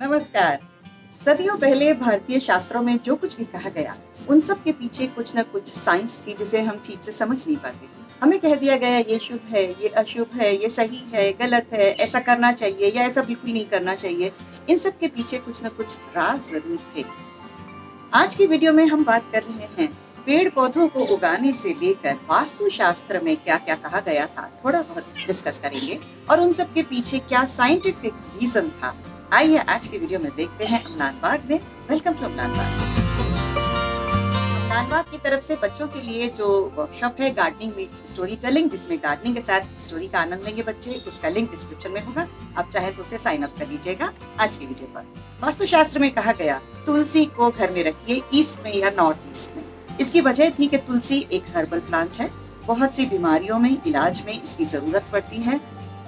नमस्कार। सदियों पहले भारतीय शास्त्रों में जो कुछ भी कहा गया, उन सब के पीछे कुछ न कुछ साइंस थी जिसे हम ठीक से समझ नहीं पाते थे। हमें कह दिया गया ये शुभ है, ये अशुभ है, ये सही है, गलत है, ऐसा करना चाहिए या ऐसा बिल्कुल नहीं करना चाहिए। इन सब के पीछे कुछ न कुछ राज ज़रूर थे। आज की वीडियो में हम बात कर रहे हैं पेड़-पौधों को उगाने से लेकर वास्तुशास्त्र में क्या-क्या कहा गया था, थोड़ा बहुत डिस्कस करेंगे और उन सब के पीछे क्या साइंटिफिक रीज़न था। आइए आज की वीडियो में देखते हैं अमलान बाग में। वेलकम टू अमलान बाग। अमलान बाग की तरफ से बच्चों के लिए जो वर्कशॉप है गार्डनिंग मीट्स स्टोरी टेलिंग, जिसमें गार्डनिंग के साथ स्टोरी का आनंद लेंगे बच्चे, उसका लिंक डिस्क्रिप्शन में होगा। आप चाहे तो उसे साइन अप कर लीजिएगा। आज की वीडियो पर वास्तुशास्त्र में कहा गया तुलसी को घर में रखिए ईस्ट में या नॉर्थ ईस्ट में। इसकी वजह थी कि तुलसी एक हर्बल प्लांट है, बहुत सी बीमारियों में इलाज में इसकी जरूरत पड़ती है।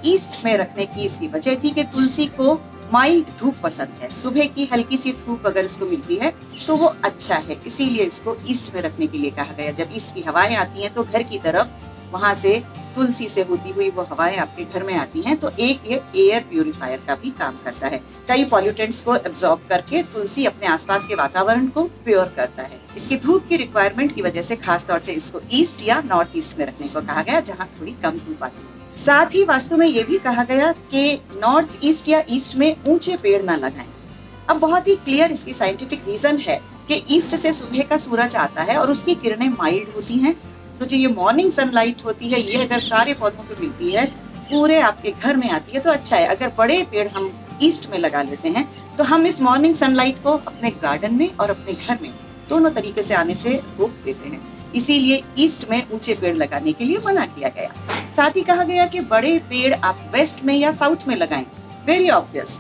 ईस्ट में रखने की इसकी वजह थी कि तुलसी को माइल्ड धूप पसंद है, सुबह की हल्की सी धूप अगर इसको मिलती है तो वो अच्छा है, इसीलिए इसको ईस्ट में रखने के लिए कहा गया। जब ईस्ट की हवाएं आती हैं तो घर की तरफ वहां से तुलसी से होती हुई वो हवाएं आपके घर में आती हैं, तो एक ये एयर प्यूरिफायर का भी काम करता है। कई पॉल्यूटेंट्स को एब्जॉर्ब करके तुलसी अपने आसपास के वातावरण को प्योर करता है। इसकी धूप की रिक्वायरमेंट की वजह से खास तौर से इसको ईस्ट या नॉर्थ ईस्ट में रखने को कहा गया, जहाँ थोड़ी कम धूप आती है। साथ ही वास्तु में ये भी कहा गया कि नॉर्थ ईस्ट या ईस्ट में ऊंचे पेड़ ना लगाएं। अब बहुत ही क्लियर इसकी साइंटिफिक रीजन है कि ईस्ट से सुबह का सूरज आता है और उसकी किरणें माइल्ड होती हैं, तो जो ये मॉर्निंग सनलाइट होती है ये अगर सारे पौधों को मिलती है, पूरे आपके घर में आती है तो अच्छा है। अगर बड़े पेड़ हम ईस्ट में लगा लेते हैं तो हम इस मॉर्निंग सनलाइट को अपने गार्डन में और अपने घर में दोनों तरीके से आने से रोक देते हैं, इसीलिए ईस्ट में ऊंचे पेड़ लगाने के लिए मना किया गया। साथ ही कहा गया कि बड़े पेड़ आप वेस्ट में या साउथ में लगाएं। वेरी ऑब्वियस,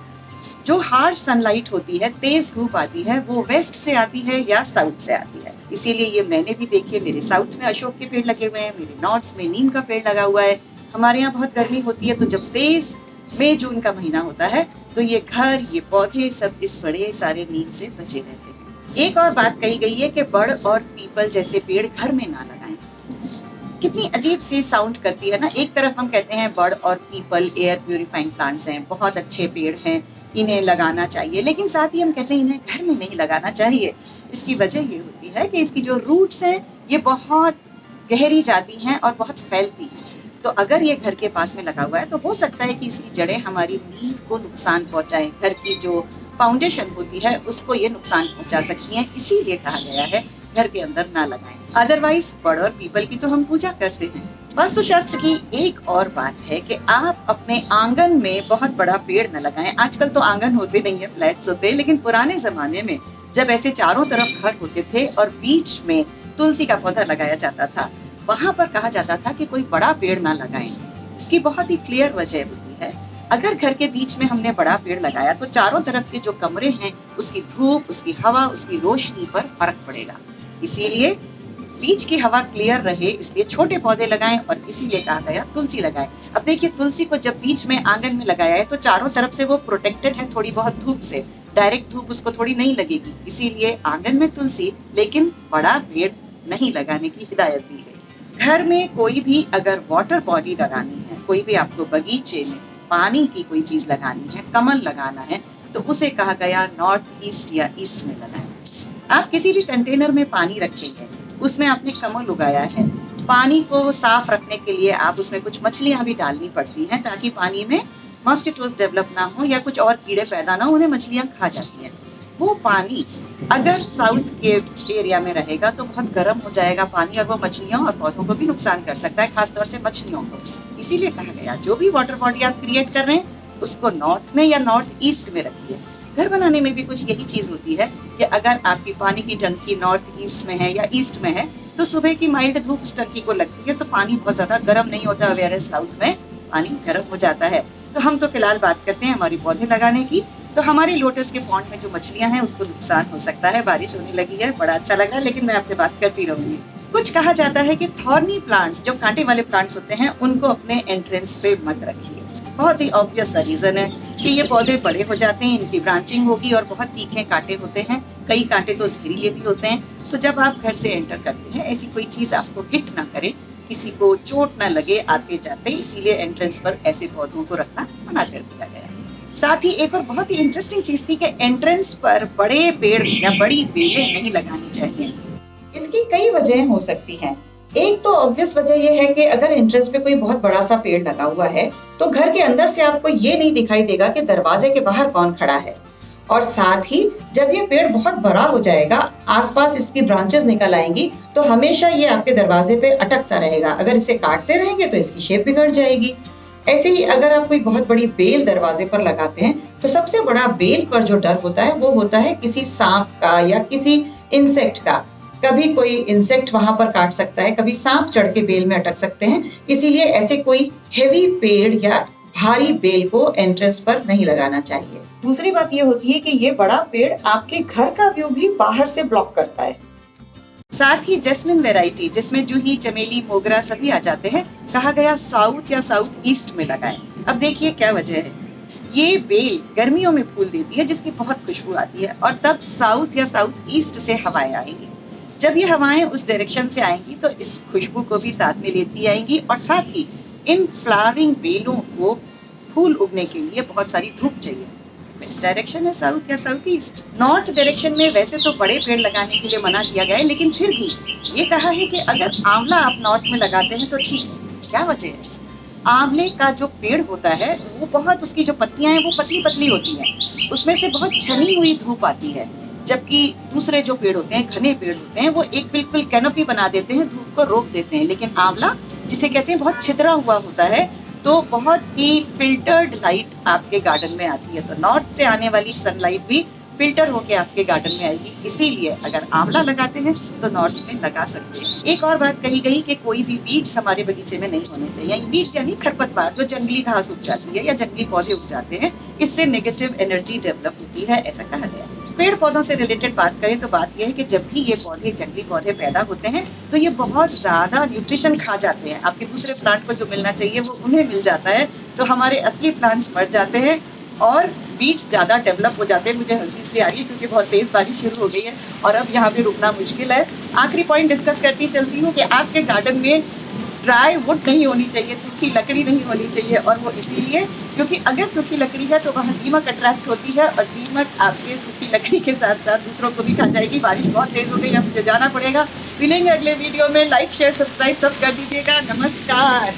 जो हार्श सनलाइट होती है, तेज धूप आती है, वो वेस्ट से आती है या साउथ से आती है। इसीलिए ये मैंने भी देखिए, मेरे साउथ में अशोक के पेड़ लगे हुए हैं, मेरे नॉर्थ में नीम का पेड़ लगा हुआ है। हमारे यहाँ बहुत गर्मी होती है, तो जब तेज मई जून का महीना होता है तो ये घर, ये पौधे सब इस बड़े सारे नीम से बचे रहते हैं। एक और बात कही गई है कि बड़ और पीपल जैसे पेड़ घर में ना लगाएं। कितनी अजीब सी साउंड करती है ना। एक तरफ हम कहते हैं बड़ और पीपल एयर प्यूरिफाइंग प्लांट्स हैं, बहुत अच्छे पेड़ हैं, इन्हें लगाना चाहिए, लेकिन साथ ही हम कहते हैं इन्हें घर में नहीं लगाना चाहिए। इसकी वजह ये होती है कि इसकी जो रूट्स हैं ये बहुत गहरी जाती हैं और बहुत फैलती हैं। तो अगर ये घर के पास में लगा हुआ है तो हो सकता है कि इसकी जड़ें हमारी नींव को नुकसान पहुंचाएं, घर की जो फाउंडेशन होती है उसको ये नुकसान पहुंचा सकती हैं। इसीलिए कहा गया है घर के अंदर ना लगाएं। अदरवाइज बड़ और पीपल की तो हम पूजा करते हैं। वास्तुशास्त्र की एक और बात है कि आप अपने आंगन में बहुत बड़ा पेड़ न लगाएं। आजकल तो आंगन होते नहीं है, फ्लैट्स होते हैं, लेकिन पुराने जमाने में जब ऐसे चारों तरफ घर होते थे और बीच में तुलसी का पौधा लगाया जाता था, वहां पर कहा जाता था कि कोई बड़ा पेड़ ना लगाएं। इसकी बहुत ही क्लियर वजह होती है, अगर घर के बीच में हमने बड़ा पेड़ लगाया तो चारों तरफ के जो कमरे हैं उसकी धूप, उसकी हवा, उसकी रोशनी पर फर्क पड़ेगा। इसीलिए बीच की हवा क्लियर रहे, इसलिए छोटे पौधे लगाएं और इसीलिए कहा गया तुलसी लगाएं। अब देखिए, तुलसी को जब बीच में आंगन में लगाया है तो चारों तरफ से वो प्रोटेक्टेड है थोड़ी बहुत धूप से, डायरेक्ट धूप उसको थोड़ी नहीं लगेगी, इसीलिए आंगन में तुलसी, लेकिन बड़ा पेड़ नहीं लगाने की हिदायत दी गई। घर में कोई भी अगर वाटर बॉडी लगानी है, कोई भी आपको बगीचे में पानी की कोई चीज लगानी है, कमल लगाना है, तो उसे कहा गया नॉर्थ ईस्ट या ईस्ट में लगाएं। आप किसी भी कंटेनर में पानी रखेंगे, उसमें आपने कमल उगाया है, पानी को साफ रखने के लिए आप उसमें कुछ मछलियां भी डालनी पड़ती हैं ताकि पानी में मॉस्किटोज डेवलप ना हो या कुछ और कीड़े पैदा ना हो, उन्हें मछलियां खा जाती हैं। वो पानी अगर साउथ के एरिया में रहेगा तो बहुत गर्म हो जाएगा पानी और वो मछलियों और पौधों को भी नुकसान कर सकता है, खासतौर से मछलियों को। इसीलिए कहा गया जो भी वाटर बॉडी आप क्रिएट कर रहे हैं उसको नॉर्थ में या नॉर्थ ईस्ट में रखिए। घर बनाने में भी कुछ यही चीज होती है कि अगर आपकी पानी की टंकी नॉर्थ ईस्ट में है या ईस्ट में है तो सुबह की माइल्ड धूप उस टंकी को लगती है तो पानी बहुत ज्यादा गर्म नहीं होता, वेयरएज़ साउथ में पानी गर्म हो जाता है। तो हम तो फिलहाल बात करते हैं हमारी पौधे लगाने की। तो हमारे लोटस के पॉन्ड में जो मछलियां हैं उसको नुकसान हो सकता है। बारिश होने लगी है, बड़ा अच्छा लग रहा है, लेकिन मैं आपसे बात करती रहूंगी। कुछ कहा जाता है कि थॉर्नी प्लांट्स, जो कांटे वाले प्लांट्स होते हैं, उनको अपने एंट्रेंस पे मत रखिए। बहुत ही ऑब्वियस सा रीजन है कि ये पौधे बड़े हो जाते हैं, इनकी ब्रांचिंग होगी और बहुत तीखे कांटे होते हैं, कई कांटे तो जहरीले भी होते हैं। तो जब आप घर से एंटर करते हैं ऐसी कोई चीज आपको हिट ना करे, किसी को चोट ना लगे आते जाते, इसीलिए एंट्रेंस पर ऐसे पौधों को रखना मना कर दिया गया है। साथ ही एक और बहुत ही इंटरेस्टिंग चीज़ थी कि एंट्रेंस पर बड़े पेड़ या बड़ी बेलें नहीं लगानी चाहिए। इसकी कई वजहें हो सकती हैं। एक तो ऑब्वियस वजह ये है कि अगर एंट्रेंस पे कोई बहुत बड़ा-सा पेड़ लगा हुआ है, तो घर के अंदर से आपको ये नहीं दिखाई देगा कि दरवाजे के बाहर कौन खड़ा है। और साथ ही जब ये पेड़ बहुत बड़ा हो जाएगा, आस-पास इसकी ब्रांचेस निकल आएंगी, तो हमेशा ये आपके दरवाजे पे अटकता रहेगा। अगर इसे काटते रहेंगे तो इसकी शेप बिगड़ जाएगी। ऐसे ही अगर आप कोई बहुत बड़ी बेल दरवाजे पर लगाते हैं, तो सबसे बड़ा बेल पर जो डर होता है वो होता है किसी सांप का या किसी इंसेक्ट का। कभी कोई इंसेक्ट वहां पर काट सकता है, कभी सांप चढ़ के बेल में अटक सकते हैं। इसीलिए ऐसे कोई हेवी पेड़ या भारी बेल को एंट्रेंस पर नहीं लगाना चाहिए। दूसरी बात ये होती है कि ये बड़ा पेड़ आपके घर का व्यू भी बाहर से ब्लॉक करता है। साथ ही जैस्मिन वैरायटी जिसमें जूही, चमेली, मोगरा सभी आ जाते हैं, कहा गया साउथ या साउथ ईस्ट में लगाएं। अब देखिए क्या वजह है। ये बेल गर्मियों में फूल देती है जिसकी बहुत खुशबू आती है और तब साउथ या साउथ ईस्ट से हवाएं आएंगी। जब ये हवाएं उस डायरेक्शन से आएंगी तो इस खुशबू को भी साथ में लेती आएंगी और साथ ही इन फ्लावरिंग बेलों को फूल उगने के लिए बहुत सारी धूप चाहिए। इस डायरेक्शन है साउथ या साउथ ईस्ट। नॉर्थ डायरेक्शन में वैसे तो बड़े पेड़ लगाने के लिए मना किया गया है, लेकिन फिर भी ये कहा है कि अगर आंवला आप नॉर्थ में लगाते हैं तो ठीक है। क्या वजह है? आंवले का जो पेड़ होता है वो बहुत, उसकी जो पत्तियां हैं वो पतली पतली होती हैं, उसमें से बहुत छनी हुई धूप आती है। जबकि दूसरे जो पेड़ होते हैं, घने पेड़ होते हैं, वो एक बिल्कुल कैनोपी बना देते हैं, धूप को रोक देते हैं। लेकिन आंवला जिसे कहते हैं बहुत छितरा हुआ होता है, तो बहुत ही फिल्टर्ड लाइट आपके गार्डन में आती है। तो नॉर्थ से आने वाली सनलाइट भी फिल्टर होके आपके गार्डन में आएगी। इसीलिए अगर आंवला लगाते हैं तो नॉर्थ में लगा सकते हैं। एक और बात कही गई कि कोई भी बीड्स हमारे बगीचे में नहीं होने चाहिए। बीड्स यानी खरपतवार, जो जंगली घास उग जाती है या जंगली पौधे उग जाते हैं, इससे नेगेटिव एनर्जी डेवलप होती है, ऐसा कहा गया है। पेड़ पौधों से रिलेटेड बात करें तो बात यह है कि जब भी ये पौधे, जंगली पौधे पैदा होते हैं तो ये बहुत ज्यादा न्यूट्रिशन खा जाते हैं। आपके दूसरे प्लांट को जो मिलना चाहिए वो उन्हें मिल जाता है, तो हमारे असली प्लांट्स मर जाते हैं और बीड्स ज्यादा डेवलप हो जाते हैं। मुझे हंसी इसलिए आ रही है क्योंकि बहुत तेज बारिश शुरू हो गई है और अब यहाँ पे रुकना मुश्किल है। आखिरी पॉइंट डिस्कस करती चलती हूँ कि आपके गार्डन में ड्राई वुड नहीं होनी चाहिए, सूखी लकड़ी नहीं होनी चाहिए। और वो इसीलिए क्योंकि अगर सूखी लकड़ी है तो वहाँ दीमक अट्रैक्ट होती है और दीमक आपके सूखी लकड़ी के साथ साथ दूसरों को भी खा जाएगी। बारिश बहुत तेज हो गई, अब मुझे जाना पड़ेगा। मिलेंगे अगले वीडियो में। लाइक, शेयर, सब्सक्राइब सब कर दीजिएगा। नमस्कार।